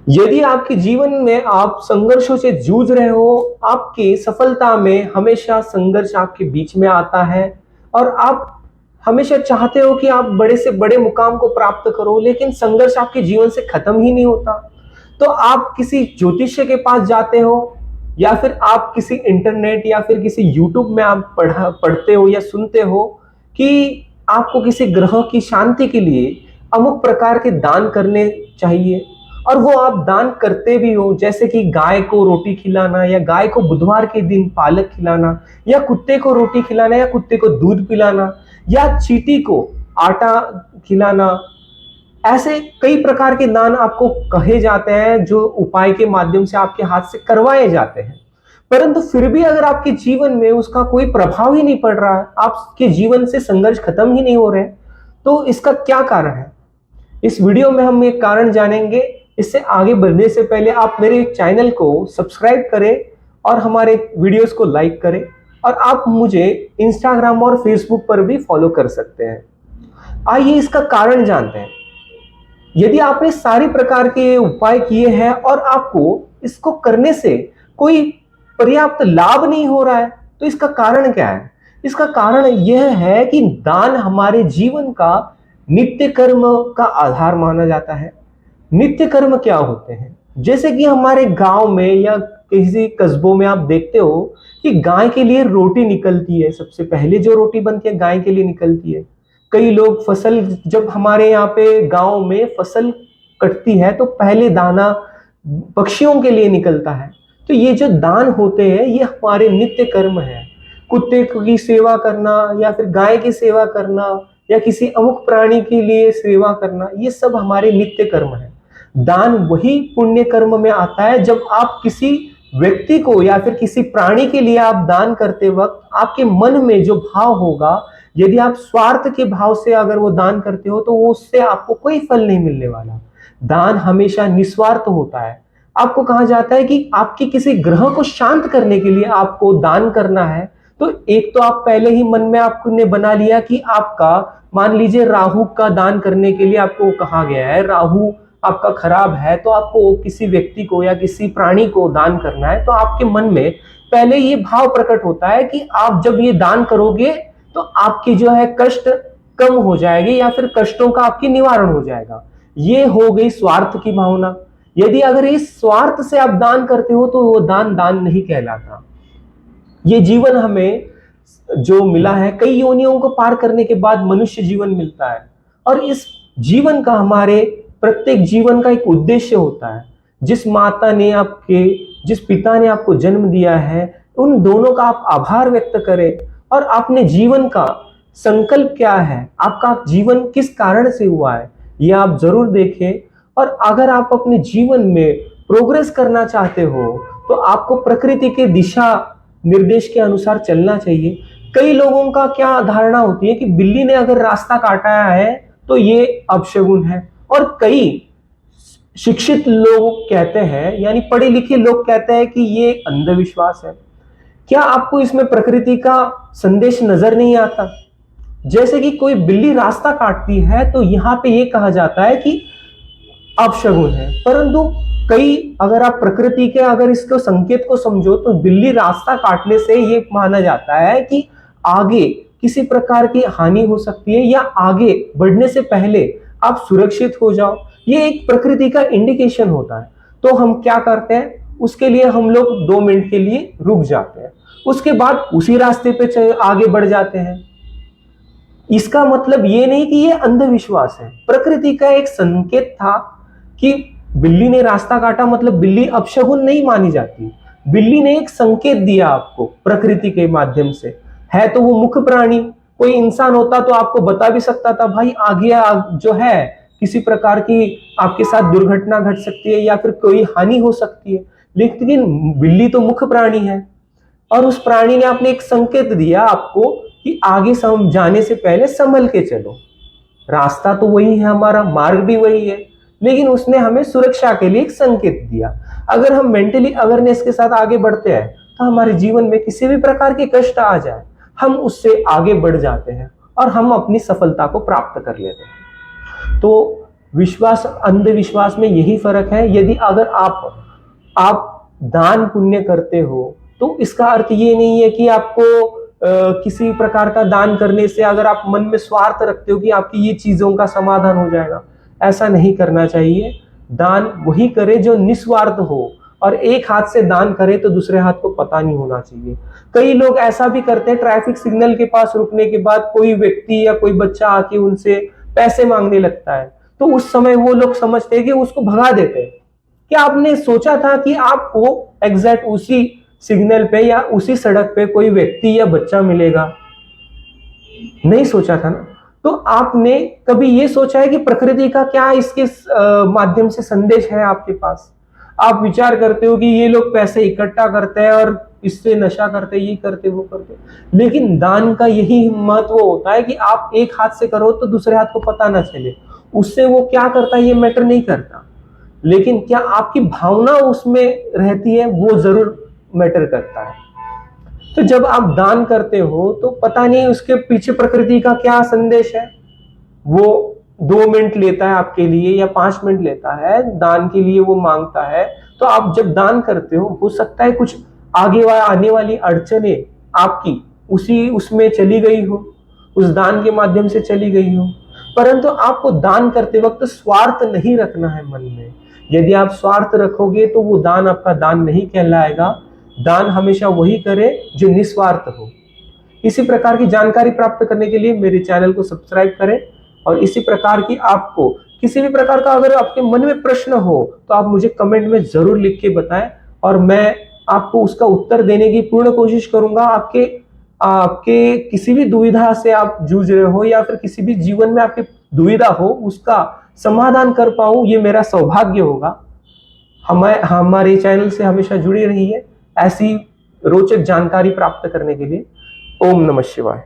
यदि आपके जीवन में आप संघर्षों से जूझ रहे हो, आपकी सफलता में हमेशा संघर्ष आपके बीच में आता है और आप हमेशा चाहते हो कि आप बड़े से बड़े मुकाम को प्राप्त करो, लेकिन संघर्ष आपके जीवन से खत्म ही नहीं होता। तो आप किसी ज्योतिष्य के पास जाते हो या फिर आप किसी इंटरनेट या फिर किसी यूट्यूब में आप पढ़ते हो या सुनते हो कि आपको किसी ग्रह की शांति के लिए अमुक प्रकार के दान करने चाहिए, और वो आप दान करते भी हो, जैसे कि गाय को रोटी खिलाना या गाय को बुधवार के दिन पालक खिलाना या कुत्ते को रोटी खिलाना या कुत्ते को दूध पिलाना या चींटी को आटा खिलाना। ऐसे कई प्रकार के दान आपको कहे जाते हैं जो उपाय के माध्यम से आपके हाथ से करवाए जाते हैं, परंतु फिर भी अगर आपके जीवन में उसका कोई प्रभाव ही नहीं पड़ रहा है, आपके जीवन से संघर्ष खत्म ही नहीं हो रहे, तो इसका क्या कारण है? इस वीडियो में हम एक कारण जानेंगे। इससे आगे बढ़ने से पहले आप मेरे चैनल को सब्सक्राइब करें और हमारे वीडियोस को लाइक करें, और आप मुझे इंस्टाग्राम और फेसबुक पर भी फॉलो कर सकते हैं। आइए इसका कारण जानते हैं। यदि आपने सारी प्रकार के उपाय किए हैं और आपको इसको करने से कोई पर्याप्त लाभ नहीं हो रहा है, तो इसका कारण क्या है? इसका कारण यह है कि दान हमारे जीवन का नित्य कर्म का आधार माना जाता है। नित्य कर्म क्या होते हैं? जैसे कि हमारे गांव में या किसी कस्बों में आप देखते हो कि गाय के लिए रोटी निकलती है, सबसे पहले जो रोटी बनती है गाय के लिए निकलती है। कई लोग फसल, जब हमारे यहाँ पे गांव में फसल कटती है तो पहले दाना पक्षियों के लिए निकलता है। तो ये जो दान होते हैं ये हमारे नित्य कर्म है। कुत्ते की सेवा करना या फिर गाय की सेवा करना या किसी अमुक प्राणी के लिए सेवा करना, ये सब हमारे नित्य कर्म है। दान वही पुण्य कर्म में आता है जब आप किसी व्यक्ति को या फिर किसी प्राणी के लिए आप दान करते वक्त आपके मन में जो भाव होगा, यदि आप स्वार्थ के भाव से अगर वो दान करते हो तो वो उससे आपको कोई फल नहीं मिलने वाला। दान हमेशा निस्वार्थ होता है। आपको कहा जाता है कि आपके किसी ग्रह को शांत करने के लिए आपको दान करना है, तो एक तो आप पहले ही मन में आपने बना लिया कि आपका, मान लीजिए राहु का दान करने के लिए आपको कहा गया है, राहु आपका खराब है तो आपको किसी व्यक्ति को या किसी प्राणी को दान करना है, तो आपके मन में पहले ये भाव प्रकट होता है कि आप जब ये दान करोगे तो आपकी जो है कष्ट कम हो जाएगी या फिर कष्टों का आपकी निवारण हो जाएगा। ये हो गई स्वार्थ की भावना। यदि अगर इस स्वार्थ से आप दान करते हो तो वो दान दान नहीं कहलाता। ये जीवन हमें जो मिला है, कई योनियों को पार करने के बाद मनुष्य जीवन मिलता है, और इस जीवन का, हमारे प्रत्येक जीवन का एक उद्देश्य होता है। जिस माता ने आपके, जिस पिता ने आपको जन्म दिया है, उन दोनों का आप आभार व्यक्त करें और अपने जीवन का संकल्प क्या है, आपका जीवन किस कारण से हुआ है, ये आप जरूर देखें। और अगर आप अपने जीवन में प्रोग्रेस करना चाहते हो तो आपको प्रकृति के दिशा निर्देश के अनुसार चलना चाहिए। कई लोगों का क्या धारणा होती है कि बिल्ली ने अगर रास्ता काटा है तो ये अपशगुन है, और कई शिक्षित लोग कहते हैं, यानी पढ़े लिखे लोग कहते हैं कि ये अंधविश्वास है। क्या आपको इसमें प्रकृति का संदेश नजर नहीं आता? जैसे कि कोई बिल्ली रास्ता काटती है तो यहाँ पे ये कहा जाता है कि अपशगुन है, परंतु कई, अगर आप प्रकृति के अगर इसको संकेत को समझो तो बिल्ली रास्ता काटने से ये माना जाता है कि आगे किसी प्रकार की हानि हो सकती है या आगे बढ़ने से पहले आप सुरक्षित हो जाओ। ये एक प्रकृति का इंडिकेशन होता है। तो हम क्या करते हैं, उसके लिए हम लोग 2 मिनट के लिए रुक जाते हैं, उसके बाद उसी रास्ते पे आगे बढ़ जाते हैं। इसका मतलब ये नहीं कि ये अंधविश्वास है, प्रकृति का एक संकेत था कि बिल्ली ने रास्ता काटा मतलब बिल्ली अपशगुन नहीं मानी जाती। बिल्ली ने एक संकेत दिया आपको प्रकृति के माध्यम से। है तो वो मुख्य प्राणी, कोई इंसान होता तो आपको बता भी सकता था भाई आगे जो है किसी प्रकार की आपके साथ दुर्घटना घट सकती है या फिर कोई हानि हो सकती है, लेकिन बिल्ली तो मुख्य प्राणी है और उस प्राणी ने आपने एक संकेत दिया आपको कि आगे जाने से पहले संभल के चलो। रास्ता तो वही है, हमारा मार्ग भी वही है, लेकिन उसने हमें सुरक्षा के लिए एक संकेत दिया। अगर हम मेंटली अवेयरनेस के साथ आगे बढ़ते हैं तो हमारे जीवन में किसी भी प्रकार के कष्ट आ जाए, हम उससे आगे बढ़ जाते हैं और हम अपनी सफलता को प्राप्त कर लेते हैं। तो विश्वास अंधविश्वास में यही फर्क है। यदि अगर आप दान पुण्य करते हो तो इसका अर्थ ये नहीं है कि आपको किसी प्रकार का दान करने से अगर आप मन में स्वार्थ रखते हो कि आपकी ये चीजों का समाधान हो जाएगा, ऐसा नहीं करना चाहिए। दान वही करे जो निस्वार्थ हो, और एक हाथ से दान करे तो दूसरे हाथ को पता नहीं होना चाहिए। कई लोग ऐसा भी करते हैं, ट्रैफिक सिग्नल के पास रुकने के बाद कोई व्यक्ति या कोई बच्चा आके उनसे पैसे मांगने लगता है, तो उस समय वो लोग समझते हैं कि उसको भगा देते हैं। क्या आपने सोचा था कि आपको एग्जैक्ट उसी सिग्नल पे या उसी सड़क पे कोई व्यक्ति या बच्चा मिलेगा? नहीं सोचा था ना। तो आपने कभी ये सोचा है कि प्रकृति का क्या इसके माध्यम से संदेश है आपके पास? आप विचार करते हो कि ये लोग पैसे इकट्ठा करते हैं और इससे नशा करते, ये करते, वो करते, लेकिन दान का यही महत्व होता है कि आप एक हाथ से करो तो दूसरे हाथ को पता ना चले। उससे वो क्या करता है ये मैटर नहीं करता, लेकिन क्या आपकी भावना उसमें रहती है वो जरूर मैटर करता है। तो जब आप दान करते हो तो पता नहीं उसके पीछे प्रकृति का क्या संदेश है। वो 2 मिनट लेता है आपके लिए या 5 मिनट लेता है, दान के लिए वो मांगता है। तो आप जब दान करते हो सकता है कुछ आने वाली अड़चने आपकी उसमें चली गई हो, उस दान के माध्यम से चली गई हो। परंतु आपको दान करते वक्त स्वार्थ नहीं रखना है मन में। यदि आप स्वार्थ रखोगे तो वो दान आपका दान नहीं कहलाएगा। दान हमेशा वही करे जो निस्वार्थ हो। इसी प्रकार की जानकारी प्राप्त करने के लिए मेरे चैनल को सब्सक्राइब करें, और इसी प्रकार की आपको किसी भी प्रकार का अगर आपके मन में प्रश्न हो तो आप मुझे कमेंट में जरूर लिख के बताएं, और मैं आपको उसका उत्तर देने की पूर्ण कोशिश करूंगा। आपके किसी भी दुविधा से आप जूझ रहे हो या फिर किसी भी जीवन में आपकी दुविधा हो उसका समाधान कर पाऊं, ये मेरा सौभाग्य होगा। हमारे चैनल से हमेशा जुड़ी रहिए ऐसी रोचक जानकारी प्राप्त करने के लिए। ओम नमः शिवाय।